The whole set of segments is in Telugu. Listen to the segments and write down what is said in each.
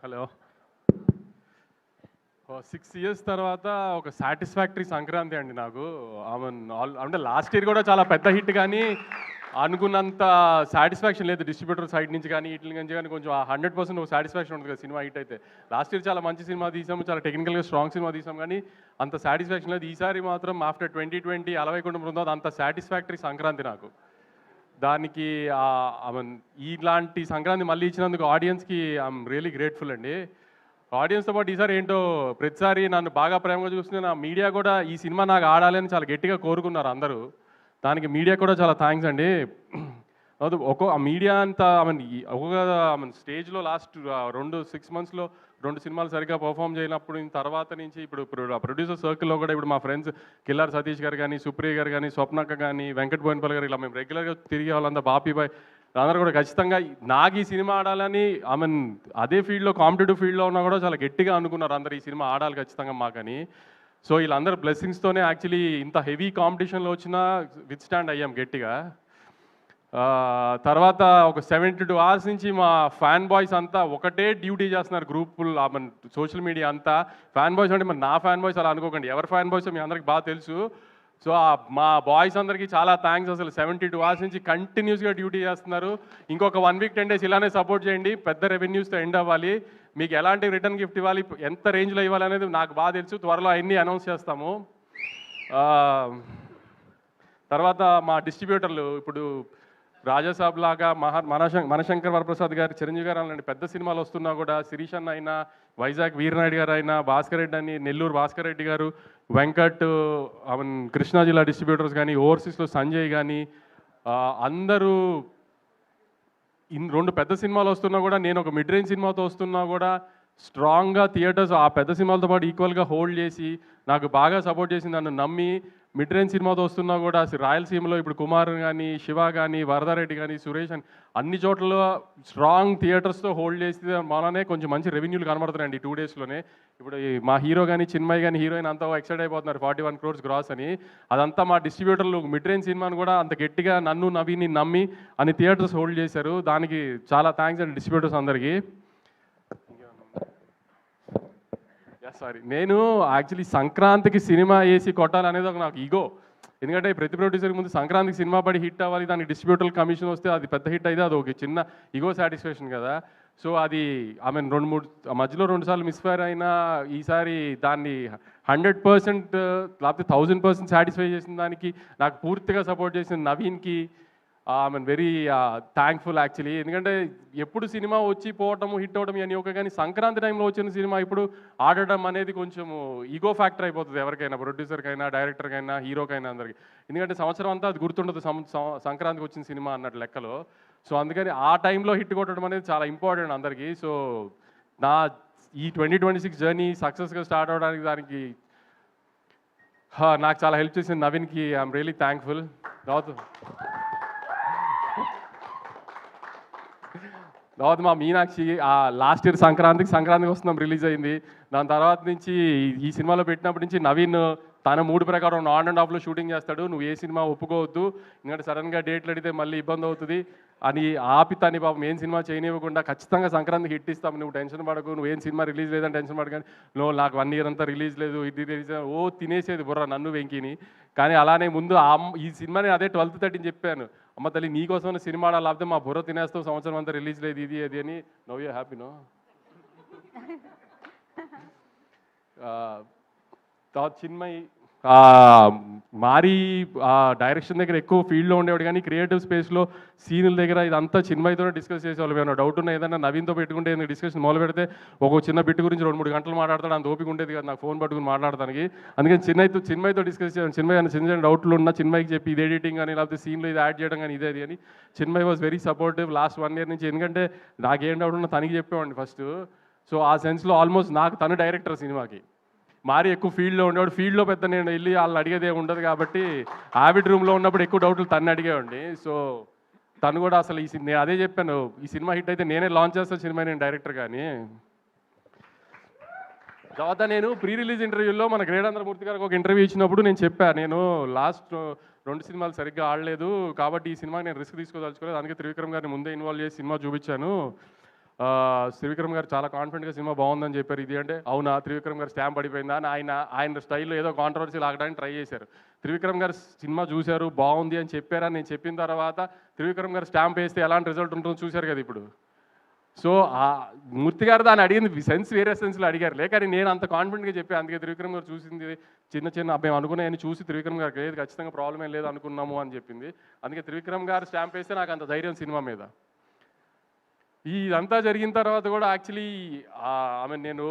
హలో. 6 ఇయర్స్ తర్వాత ఒక సాటిస్ఫాక్టరీ సంక్రాంతి అండి నాకు. అంటే లాస్ట్ ఇయర్ కూడా చాలా పెద్ద హిట్, కానీ అనుకున్నంత సాటిస్ఫాక్షన్ లేదు డిస్ట్రిబ్యూటర్ సైడ్ నుంచి కానీ వీటి నుంచి కానీ. కొంచెం 100% ఒక సాటిస్ఫాక్షన్ ఉంటుంది కదా సినిమా హిట్ అయితే. లాస్ట్ ఇయర్ చాలా మంచి సినిమా తీసాము, చాలా టెక్నికల్గా స్ట్రాంగ్ సినిమా తీసాం, కానీ అంత సాటిస్ఫాక్షన్ లేదు. ఈసారి మాత్రం ఆఫ్టర్ 2020 అలవైకుంఠం బృందావన్ అంత సాటిస్ఫాక్టరీ సంక్రాంతి నాకు. దానికి ఇలాంటి సంక్రాంతి మళ్ళీ ఇచ్చినందుకు ఆడియన్స్కి ఐఎమ్ రియలీ గ్రేట్ఫుల్ అండి. ఆడియన్స్తో పాటు ఈసారి ఏంటో ప్రతిసారి నన్ను బాగా ప్రేమగా చూస్తున్న నా మీడియా కూడా ఈ సినిమా నాకు ఆడాలి అని చాలా గట్టిగా కోరుకున్నారు అందరూ. దానికి మీడియా కూడా చాలా థ్యాంక్స్ అండి. మీడియా అంతా ఒక్కొక్క స్టేజ్లో లాస్ట్ 6 monthsలో 2 సినిమాలు సరిగ్గా పర్ఫామ్ చేయనప్పుడు తర్వాత నుంచి ఇప్పుడు ప్రొడ్యూసర్ సర్కిల్లో కూడా ఇప్పుడు మా ఫ్రెండ్స్ కిల్లార్ సతీష్ గారు కానీ, సుప్రియ గారు కానీ, స్వప్నక్క కానీ, వెంకట్ బోయినపల్లి గారు, ఇలా మేము రెగ్యులర్గా తిరిగే వాళ్ళంతా, బాపీబాయ్ అందరూ కూడా ఖచ్చితంగా నాకు ఈ సినిమా ఆడాలని అదే ఫీల్డ్లో కాంపిటేటివ్ ఫీల్డ్లో ఉన్నా కూడా చాలా గట్టిగా అనుకున్నారు అందరు ఈ సినిమా ఆడాలి ఖచ్చితంగా మాకని. సో వీళ్ళందరూ బ్లెస్సింగ్స్తోనే యాక్చువల్లీ ఇంత హెవీ కాంపిటీషన్లో వచ్చినా విత్ స్టాండ్ అయ్యాం గట్టిగా. తర్వాత ఒక 72 hours నుంచి మా ఫ్యాన్ బాయ్స్ అంతా ఒకటే డ్యూటీ చేస్తున్నారు గ్రూపులు, సోషల్ మీడియా అంతా. ఫ్యాన్ బాయ్స్ అంటే మరి నా ఫ్యాన్ బాయ్స్ అలా అనుకోకండి, ఎవరి ఫ్యాన్ బాయ్స్ మీ అందరికి బాగా తెలుసు. సో మా బాయ్స్ అందరికీ చాలా థ్యాంక్స్. అసలు 72 hours నుంచి కంటిన్యూస్గా డ్యూటీ చేస్తున్నారు. ఇంకొక 1 week 10 days ఇలానే సపోర్ట్ చేయండి. పెద్ద రెవెన్యూస్తో ఎండ్ అవ్వాలి. మీకు ఎలాంటి రిటర్న్ గిఫ్ట్ ఇవ్వాలి, ఎంత రేంజ్లో ఇవ్వాలి అనేది నాకు బాగా తెలుసు. త్వరలో అన్నీ అనౌన్స్ చేస్తాము. తర్వాత మా డిస్ట్రిబ్యూటర్లు ఇప్పుడు రాజాసాబ్ లాగా మనశంకర్ వరప్రసాద్ గారు, చిరంజీవి గారు అలాంటి పెద్ద సినిమాలు వస్తున్నా కూడా, శిరీష్ అన్న అయినా, వైజాగ్ వీరనాయుడు గారు అయినా, భాస్కర్ రెడ్డి అని, నెల్లూరు భాస్కర్ రెడ్డి గారు, వెంకట్, కృష్ణా జిల్లా డిస్ట్రిబ్యూటర్స్ కానీ, ఓవర్సీస్లో సంజయ్ కానీ, అందరూ 2 పెద్ద సినిమాలు వస్తున్నా కూడా, నేను ఒక మిడ్ రేంజ్ సినిమాతో వస్తున్నా కూడా స్ట్రాంగ్గా థియేటర్స్ ఆ పెద్ద సినిమాలతో పాటు ఈక్వల్గా హోల్డ్ చేసి నాకు బాగా సపోర్ట్ చేసి నన్ను నమ్మి మిడ్ రేంజ్ సినిమాతో వస్తున్నా కూడా రాయలసీమలో ఇప్పుడు కుమార్ కానీ, శివ కానీ, వరదారెడ్డి కానీ, సురేష్ అని అన్ని చోట్ల స్ట్రాంగ్ థియేటర్స్తో హోల్డ్ చేసి మననే కొంచెం మంచి రెవెన్యూలు కనబడుతున్నాయండి 2 daysలోనే. ఇప్పుడు మా హీరో కానీ, చిన్మయ్ కానీ, హీరోయిన్ అంతా ఎక్సైట్ అయిపోతున్నారు 41 crores గ్రాస్ అని. అదంతా మా డిస్ట్రిబ్యూటర్లు మిడ్ రేంజ్ సినిమాను కూడా అంత గట్టిగా నన్ను నవీని నమ్మి అన్ని థియేటర్స్ హోల్డ్ చేశారు. దానికి చాలా థ్యాంక్స్ అండి డిస్ట్రిబ్యూటర్స్ అందరికీ. సారీ, నేను యాక్చువల్లీ సంక్రాంతికి సినిమా వేసి కొట్టాలనేది ఒక నాకు ఈగో. ఎందుకంటే ప్రతి ప్రొడ్యూసర్కి ముందు సంక్రాంతికి సినిమా పడి హిట్ అవ్వాలి, దానికి డిస్ట్రిబ్యూటర్ కమిషన్ వస్తే అది పెద్ద హిట్ అయితే అది ఒక చిన్న ఈగో సాటిస్ఫాక్షన్ కదా. సో అది 2-3 మధ్యలో 2 సార్లు మిస్ఫైర్ అయినా ఈసారి దాన్ని 100% లేకపోతే 1000% సాటిస్ఫై చేసిన దానికి నాకు పూర్తిగా సపోర్ట్ చేసిన నవీన్కి వెరీ థ్యాంక్ఫుల్ యాక్చువల్లీ. ఎందుకంటే ఎప్పుడు సినిమా వచ్చి పోవటము, హిట్ అవ్వడం అని ఒక, కానీ సంక్రాంతి టైంలో వచ్చిన సినిమా ఇప్పుడు ఆడటం అనేది కొంచెం ఈగో ఫ్యాక్టర్ అయిపోతుంది ఎవరికైనా, ప్రొడ్యూసర్కైనా, డైరెక్టర్కైనా, హీరోకైనా అందరికి. ఎందుకంటే సంవత్సరం అంతా అది గుర్తుండదు సంక్రాంతికి వచ్చిన సినిమా అన్నట్టు లెక్కలో. సో అందుకని ఆ టైంలో హిట్ కొట్టడం అనేది చాలా ఇంపార్టెంట్ అందరికీ. సో నా ఈ 2026 జర్నీ సక్సెస్గా స్టార్ట్ అవడానికి దానికి నాకు చాలా హెల్ప్ చేసిన నవీన్కి ఐఎమ్ రియలీ థ్యాంక్ఫుల్. తర్వాత మా మీనాక్షి లాస్ట్ ఇయర్ సంక్రాంతికి వస్తున్నాం రిలీజ్ అయింది. దాని తర్వాత నుంచి ఈ సినిమాలో పెట్టినప్పటి నుంచి నవీన్ తన మూడు ప్రకారం ఆన్ అండ్ ఆఫ్లో షూటింగ్ చేస్తాడు. నువ్వు ఏ సినిమా ఒప్పుకోవద్దు, ఎందుకంటే సడన్గా డేట్లు అడిగితే మళ్ళీ ఇబ్బంది అవుతుంది అని ఆపితాన్ని పాపం ఏం సినిమా చేయనివ్వకుండా ఖచ్చితంగా సంక్రాంతికి హిట్ ఇస్తాము, నువ్వు టెన్షన్ పడకు, నువ్వు ఏం సినిమా రిలీజ్ లేదని టెన్షన్ పడకండి. నువ్వు నాకు 1 year అంతా రిలీజ్ లేదు, ఇది రిలీజ్ తినేసేది బుర్ర నన్ను వెంకిని. కానీ అలానే ముందు ఈ సినిమాని అదే 12th 13 చెప్పాను, అమ్మ తల్లి నీకోసమైన సినిమా లేకపోతే మా బుర్ర తినేస్తావు, సంవత్సరం అంతా రిలీజ్ లేదు ఇది అది అని. Now you హ్యాపీనో. చిన్మయ్ మారి డైరెక్షన్ దగ్గర ఎక్కువ ఫీల్డ్లో ఉండేవాడు, కానీ క్రియేటివ్ స్పేస్లో సీన్ల దగ్గర ఇదంతా చిన్మయ్తోనే డిస్కస్ చేసేవాళ్ళు. ఏమైనా డౌట్ ఉన్నా ఏదైనా నవీన్తో పెట్టుకుంటే డిస్కషన్ మొదలు పెడితే ఒక చిన్న బిట్ గురించి 2-3 గంటలు మాట్లాడతాడు. అంత ఓపిక ఉండేది కదా నాకు ఫోన్ పట్టుకుని మాట్లాడడానికి. అందుకని చిన్మయ్తో డిస్కస్ చేయాలి. చిన్మయ్ అని చిన్న డౌట్లు ఉన్నా చిన్మయ్కి చెప్పి ఇది ఎడిటింగ్ కానీ లేకపోతే సీన్లో ఇది యాడ్ చేయడం కానీ ఇదే అది అని. Chinmay was very supportive last 1 year నుంచి. ఎందుకంటే నాకేం డౌట్ ఉన్నా తనకి చెప్పేవాడిని ఫస్ట్. సో ఆ సెన్స్లో ఆల్మోస్ట్ నాకు తను డైరెక్టర్ సినిమాకి. మారి ఎక్కువ ఫీల్డ్లో ఉండేవాడు, ఫీల్డ్లో పెద్ద నేను వెళ్ళి వాళ్ళని అడిగేదే ఉండదు కాబట్టి ఆవిడ్ రూమ్లో ఉన్నప్పుడు ఎక్కువ డౌట్లు తను అడిగేవాడిని. సో తను కూడా అసలు నేను అదే చెప్పాను, ఈ సినిమా హిట్ అయితే నేనే లాంచ్ చేస్తాను సినిమా, నేను డైరెక్టర్. కానీ తర్వాత నేను ప్రీ రిలీజ్ ఇంటర్వ్యూలో మన గ్రేడాంధ్రమూర్తి గారికి ఒక ఇంటర్వ్యూ ఇచ్చినప్పుడు నేను చెప్పాను, నేను లాస్ట్ 2 సినిమాలు సరిగ్గా ఆడలేదు కాబట్టి ఈ సినిమా నేను రిస్క్ తీసుకోదలుచుకోలేదు, అందుకే త్రివిక్రమ్ గారిని ముందే ఇన్వాల్వ్ చేసి సినిమా చూపించాను. త్రివిక్రమ్ గారు చాలా కాన్ఫిడెంట్గా సినిమా బాగుందని చెప్పారు. ఇది అంటే అవునా త్రివిక్రమ్ గారు స్టాంప్ పడిపోయిందా అని ఆయన స్టైల్లో ఏదో కాంట్రవర్సీ లాగడానికి ట్రై చేశారు. త్రివిక్రమ్ గారు సినిమా చూశారు, బాగుంది అని చెప్పారని నేను చెప్పిన తర్వాత త్రివిక్రమ్ గారు స్టాంప్ వేస్తే ఎలాంటి రిజల్ట్ ఉంటుందో చూశారు కదా ఇప్పుడు. సో ఆ మూర్తి గారు దాన్ని అడిగింది సెన్స్ వేరే సెన్స్లో అడిగారు కానీ నేను అంత కాన్ఫిడెంట్గా చెప్పాను. అందుకే త్రివిక్రమ్ గారు చూసింది చిన్న మేము అనుకున్నాయని చూసి త్రివిక్రమ్ గారికి లేదు ఖచ్చితంగా ప్రాబ్లం ఏం లేదు అనుకున్నాము అని చెప్పింది. అందుకే త్రివిక్రమ్ గారు స్టాంప్ వేస్తే నాకు అంత ధైర్యం సినిమా మీద. ఇదంతా జరిగిన తర్వాత కూడా యాక్చువల్లీ నేను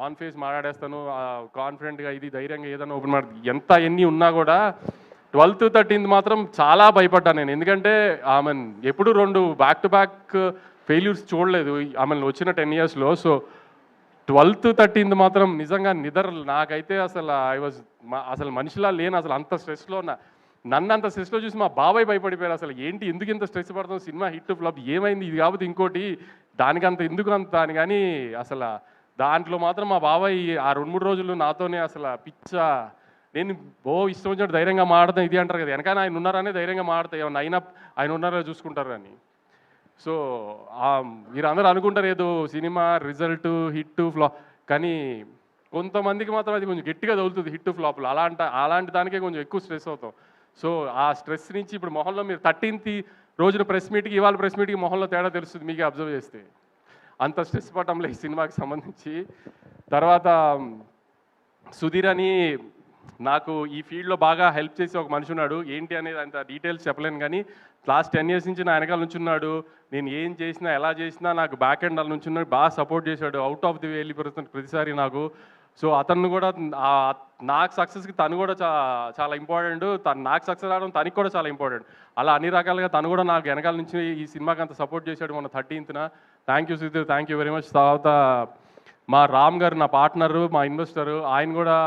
ఆన్ ఫేస్ మాట్లాడేస్తాను కాన్ఫిడెంట్గా, ఇది ధైర్యంగా ఏదైనా ఓపెన్ ఎన్ని ఉన్నా కూడా 12th 13th మాత్రం చాలా భయపడ్డాను నేను. ఎందుకంటే ఎప్పుడు 2 బ్యాక్ టు బ్యాక్ ఫెయిల్యూర్స్ చూడలేదు వచ్చిన 10 yearsలో. సో 12th 13th మాత్రం నిజంగా నాకైతే అసలు మనిషిలా లేను, అసలు అంత స్ట్రెస్లో ఉన్నా. నన్ను అంత స్ట్రెస్లో చూసి మా బాబాయ్ భయపడిపోయారు. అసలు ఏంటి ఎందుకు ఇంత స్ట్రెస్ పడుతుంది, సినిమా హిట్ ఫ్లాప్ ఏమైంది, ఇది కాకపోతే ఇంకోటి దానికంత ఎందుకు అంత అని. కానీ అసలు దాంట్లో మాత్రం మా బాబాయ్ ఆ 2-3 రోజులు నాతోనే నేను ఇష్టం వచ్చినట్టు ధైర్యంగా మాడతాను ఇది అంటారు కదా, వెనకాల ఆయన ఉన్నారనే ధైర్యంగా మాడతాయి, ఏమన్నా అయినా ఆయన ఉన్నారో చూసుకుంటారు అని. సో మీరు అందరూ అనుకుంటారు ఏదో సినిమా రిజల్ట్ హిట్ ఫ్లాప్, కానీ కొంతమందికి మాత్రం అది కొంచెం గట్టిగా తగులుతుంది హిట్ ఫ్లాప్లు. అలాంటి దానికే కొంచెం ఎక్కువ స్ట్రెస్ అవుతాం. సో ఆ స్ట్రెస్ నుంచి ఇప్పుడు మొహంలో మీరు 13th రోజున ప్రెస్ మీట్కి ఇవాళ ప్రెస్ మీట్కి మొహంలో తేడా తెలుస్తుంది మీకే అబ్జర్వ్ చేస్తే. అంత స్ట్రెస్ పడటంలో ఈ సినిమాకి సంబంధించి. తర్వాత సుధీర్ అని నాకు ఈ ఫీల్డ్లో బాగా హెల్ప్ చేసి ఒక మనిషి ఉన్నాడు. ఏంటి అనేది అంత డీటెయిల్స్ చెప్పలేను కానీ లాస్ట్ 10 years నుంచి నా వెనకాల నుంచి ఉన్నాడు. నేను ఏం చేసినా ఎలా చేసినా నాకు బ్యాక్ ఎండ్ అలా నుంచి ఉన్నాడు, బాగా సపోర్ట్ చేశాడు. అవుట్ ఆఫ్ ది వే వెళ్ళిపోతుంది ప్రతిసారి నాకు. సో అతను కూడా నాకు సక్సెస్కి తను కూడా చాలా ఇంపార్టెంట్, నాకు సక్సెస్ రావడం తనకి కూడా చాలా ఇంపార్టెంట్. అలా అన్ని రకాలుగా తను కూడా నాకు వెనకాల నుంచి ఈ సినిమాకి అంత సపోర్ట్ చేశాడు మొన్న 13th. Thank you Sudheer, thank you very much. తర్వాత మా రామ్ గారు నా పార్ట్నరు, మా ఇన్వెస్టరు, ఆయన కూడా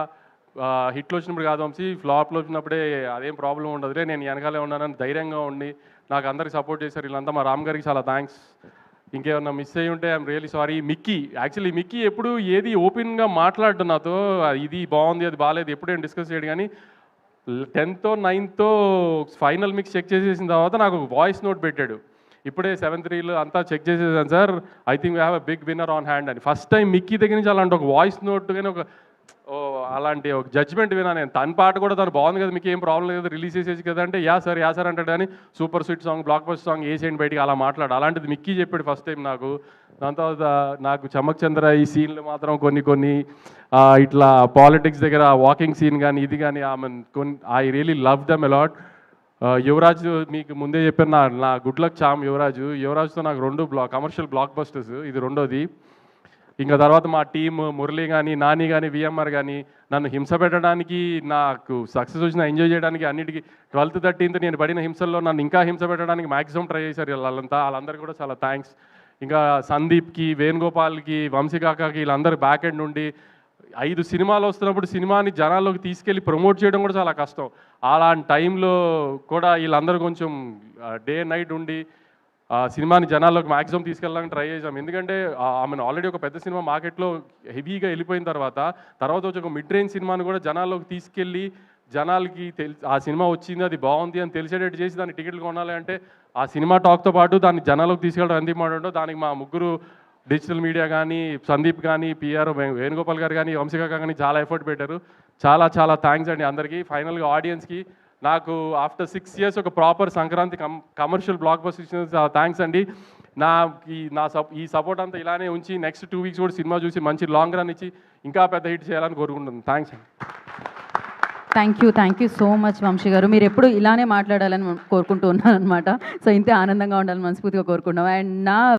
హిట్లు వచ్చినప్పుడు కాదు వంశీ, ఫ్లాప్లో వచ్చినప్పుడే అదేం ప్రాబ్లం ఉండదులే, నేను వెనకాలే ఉన్నానని ధైర్యంగా ఉండి నాకు అందరికి సపోర్ట్ చేశారు వీళ్ళంతా. మా రామ్ గారికి చాలా థ్యాంక్స్. ఇంకేమన్నా మిస్ అయ్యి ఉంటే ఐఎమ్ రియలీ సారీ. మిక్కీ ఎప్పుడు ఏది ఓపెన్గా మాట్లాడు నాతో, ఇది బాగుంది అది బాగాలేదు ఎప్పుడేం డిస్కస్ చేయడు. కానీ 10th 9th final mix check చేసేసిన తర్వాత నాకు ఒక వాయిస్ నోట్ పెట్టాడు. ఇప్పుడే 7-3 అంతా చెక్ చేసేసాను sir, I think we have a big winner on hand అని. ఫస్ట్ టైం మిక్కీ దగ్గర నుంచి అలాంటి ఒక వాయిస్ నోట్ కానీ అలాంటి ఒక జడ్జ్మెంట్ వినా నేను. తన పాట కూడా తను బాగుంది కదా, మీకు ఏం ప్రాబ్లం లేదు రిలీజ్ చేసేసి కదా అంటే యా సార్ అంటాడు. కానీ super sweet song, block buster song వేసేయండి బయటికి అలా మాట్లాడు. అలాంటిది మిక్కీ చెప్పాడు ఫస్ట్ టైం నాకు. దాని తర్వాత నాకు చమక్ చంద్ర ఈ సీన్లు మాత్రం కొన్ని ఇట్లా పాలిటిక్స్ దగ్గర వాకింగ్ సీన్ కానీ ఇది కానీ I really love them a lot. Yuvraj మీకు ముందే చెప్పాను, నా గుడ్ లక్ చామ్ యువరాజ్తో నాకు 2 కమర్షియల్ బ్లాక్ బస్టర్స్, ఇది రెండోది. ఇంకా తర్వాత మా టీమ్ మురళి కానీ నాని కానీ విఎంఆర్ కానీ నన్ను హింస పెట్టడానికి, నాకు సక్సెస్ వచ్చిన ఎంజాయ్ చేయడానికి అన్నిటికీ 12th 13th నేను పడిన హింసల్లో నన్ను ఇంకా హింస పెట్టడానికి మ్యాక్సిమం ట్రై చేశారు వాళ్ళందరికీ కూడా చాలా థ్యాంక్స్. ఇంకా సందీప్కి, వేణుగోపాల్కి, వంశీకాకాకి వీళ్ళందరూ బ్యాక్ ఎండ్ నుండి 5 సినిమాలు వస్తున్నప్పుడు సినిమాని జనాల్లోకి తీసుకెళ్ళి ప్రమోట్ చేయడం కూడా చాలా కష్టం. అలాంటి టైంలో కూడా వీళ్ళందరూ కొంచెం డే నైట్ ఉండి సినిమాని జనాల్లోకి మ్యాక్సిమం తీసుకెళ్ళడానికి ట్రై చేసాం. ఎందుకంటే ఆల్రెడీ ఒక పెద్ద సినిమా మార్కెట్లో హెవీగా వెళ్ళిపోయిన తర్వాత వచ్చి ఒక మిడ్ రేంజ్ సినిమాని కూడా జనాల్లోకి తీసుకెళ్ళి జనాలకి ఆ సినిమా వచ్చింది అది బాగుంది అని తెలిసేటట్టు చేసి దాన్ని టికెట్లు కొనాలి అంటే ఆ సినిమా టాక్తో పాటు దాన్ని జనాల్లోకి తీసుకెళ్ళడం ఎంత ఇంపార్టెంటో దానికి మా ముగ్గురు డిజిటల్ మీడియా కానీ, సందీప్ కానీ, పిఆర్ వేణుగోపాల్ గారు కానీ, వంశీకాక కానీ చాలా ఎఫర్ట్ పెట్టారు. చాలా థ్యాంక్స్ అండి అందరికీ. ఫైనల్గా ఆడియన్స్కి నాకు ఆఫ్టర్ 6 years ఒక proper Sankranti commercial block buster ఇచ్చిన చాలా థ్యాంక్స్ అండి. ఈ సపోర్ట్ అంతా ఇలానే ఉంచి నెక్స్ట్ 2 weeks కూడా సినిమా చూసి మంచి లాంగ్ రన్ ఇచ్చి ఇంకా పెద్ద హిట్ చేయాలని కోరుకుంటున్నాను. థ్యాంక్స్ అండి. Thank you so much Vamsi garu. మీరు ఎప్పుడు ఇలానే మాట్లాడాలని కోరుకుంటూ ఉన్నాను అనమాట. సో ఇంతే ఆనందంగా ఉండాలని మనస్ఫూర్తిగా కోరుకుంటున్నాం. అండ్